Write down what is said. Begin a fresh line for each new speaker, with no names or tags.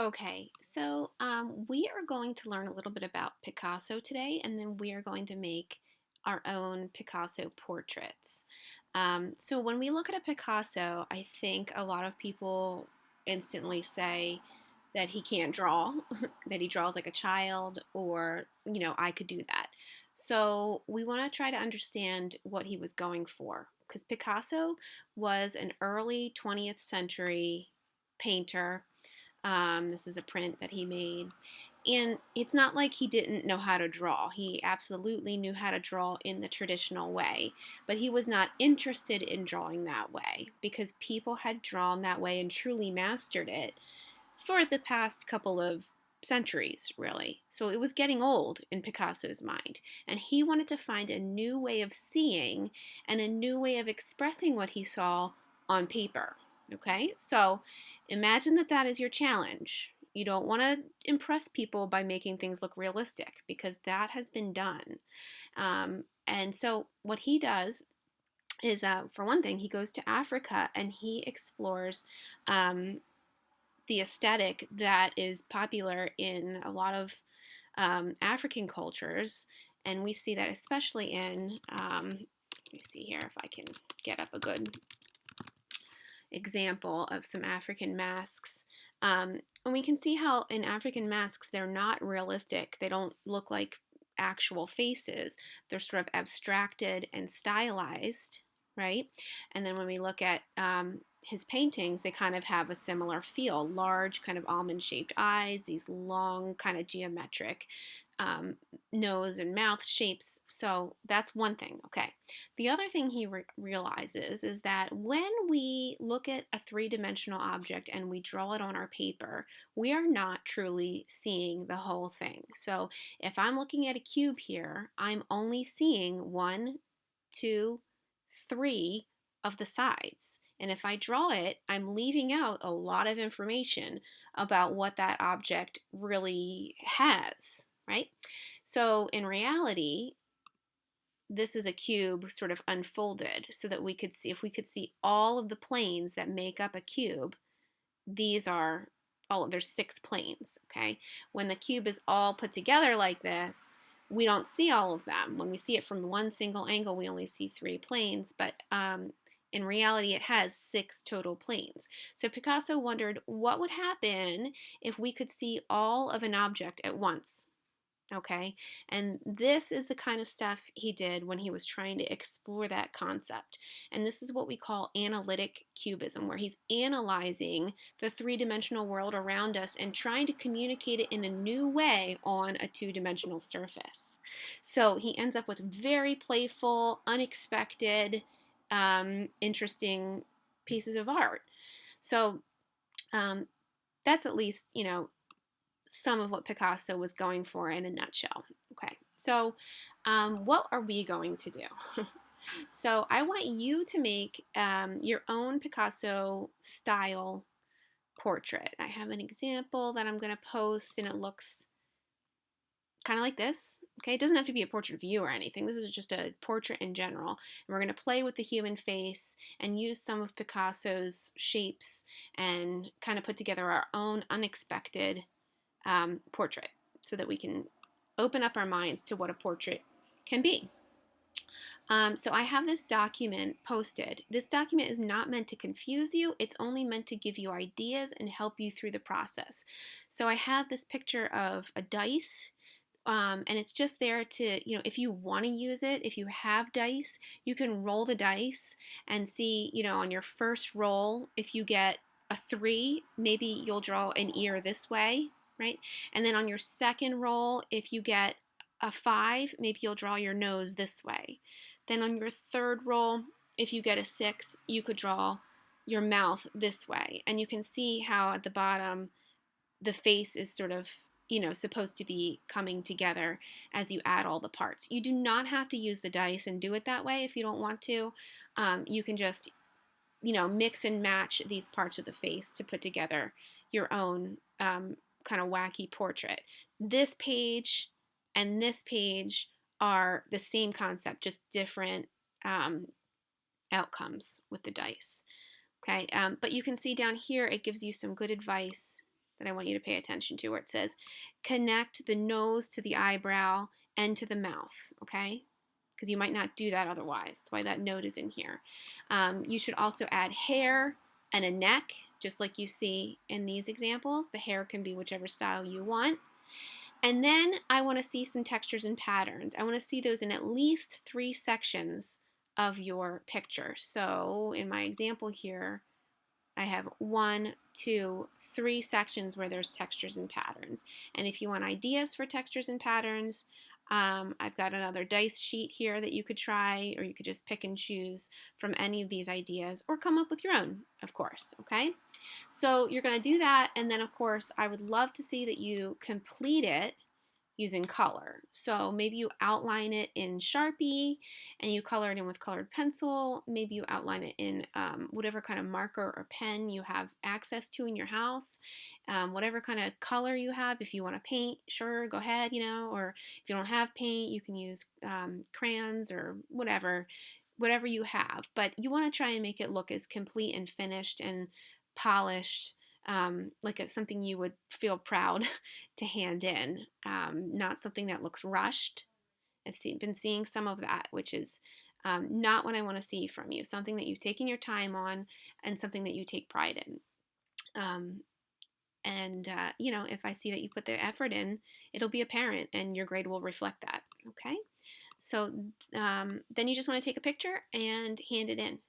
Okay, so we are going to learn a little bit about Picasso today, and then we are going to make our own Picasso portraits. So when we look at a Picasso, I think a lot of people instantly say that he can't draw, that he draws like a child, or, I could do that. So we want to try to understand what he was going for, because Picasso was an early 20th century painter. This is a print that he made. And it's not like he didn't know how to draw. He absolutely knew how to draw in the traditional way, but he was not interested in drawing that way because people had drawn that way and truly mastered it for the past couple of centuries, really. So it was getting old in Picasso's mind, and he wanted to find a new way of seeing and a new way of expressing what he saw on paper. Okay, so imagine that that is your challenge. You don't want to impress people by making things look realistic because that has been done. And so, what he does is, for one thing, he goes to Africa and he explores um, the aesthetic that is popular in a lot of African cultures. And we see that especially in, let me see here if I can get up a good example of some African masks. And we can see how in African masks, they're not realistic. They don't look like actual faces. They're sort of abstracted and stylized, right? And then when we look at his paintings, they kind of have a similar feel. Large, kind of almond shaped eyes, these long, kind of geometric um, nose and mouth shapes. So that's one thing, okay? The other thing he realizes is that when we look at a three-dimensional object and we draw it on our paper, we are not truly seeing the whole thing. So if I'm looking at a cube here, I'm only seeing one, two, three of the sides. And if I draw it, I'm leaving out a lot of information about what that object really has, right? So in reality, this is a cube sort of unfolded so that we could see, if we could see all of the planes that make up a cube, these are, oh, there's 6 planes, okay? When the cube is all put together like this, we don't see all of them. When we see it from one single angle, we only see 3 planes, but in reality, it has 6 total planes. So Picasso wondered what would happen if we could see all of an object at once. Okay, and this is the kind of stuff he did when he was trying to explore that concept. And this is what we call analytic cubism, where he's analyzing the three-dimensional world around us and trying to communicate it in a new way on a two-dimensional surface. So he ends up with very playful, unexpected, interesting pieces of art. So um, that's at least, some of what Picasso was going for in a nutshell. Okay, so what are we going to do? So I want you to make your own Picasso style portrait. I have an example that I'm going to post, and it looks kind of like this. Okay, it doesn't have to be a portrait of you or anything. This is just a portrait in general. And we're going to play with the human face and use some of Picasso's shapes and kind of put together our own unexpected portrait so that we can open up our minds to what a portrait can be. So I have this document posted. This document is not meant to confuse you. It's only meant to give you ideas and help you through the process. So I have this picture of a dice. And it's just there to, if you want to use it, if you have dice, you can roll the dice and see, on your first roll, if you get a 3, maybe you'll draw an ear this way, right? And then on your second roll, if you get a 5, maybe you'll draw your nose this way. Then on your third roll, if you get a 6, you could draw your mouth this way. And you can see how at the bottom, the face is sort of, supposed to be coming together as you add all the parts. You do not have to use the dice and do it that way if you don't want to. You can just, mix and match these parts of the face to put together your own kind of wacky portrait. This page and this page are the same concept, just different um, outcomes with the dice. Okay, but you can see down here it gives you some good advice that I want you to pay attention to, where it says connect the nose to the eyebrow and to the mouth, okay? Because you might not do that otherwise. That's why that note is in here. You should also add hair and a neck, just like you see in these examples. The hair can be whichever style you want. And then I want to see some textures and patterns. I want to see those in at least 3 sections of your picture. So in my example here, I have 1, 2, 3 sections where there's textures and patterns. And if you want ideas for textures and patterns, I've got another dice sheet here that you could try, or you could just pick and choose from any of these ideas, or come up with your own, of course, okay? So you're going to do that, and then of course I would love to see that you complete it using color. So maybe you outline it in Sharpie and you color it in with colored pencil. Maybe you outline it in whatever kind of marker or pen you have access to in your house. Whatever kind of color you have. If you want to paint, sure, go ahead, or if you don't have paint, you can use crayons or whatever you have. But you want to try and make it look as complete and finished and polished, like it's something you would feel proud to hand in, not something that looks rushed. Been seeing some of that, which is not what I want to see from you. Something that you've taken your time on and something that you take pride in. And if I see that you put the effort in, it'll be apparent and your grade will reflect that. Okay? So then you just want to take a picture and hand it in.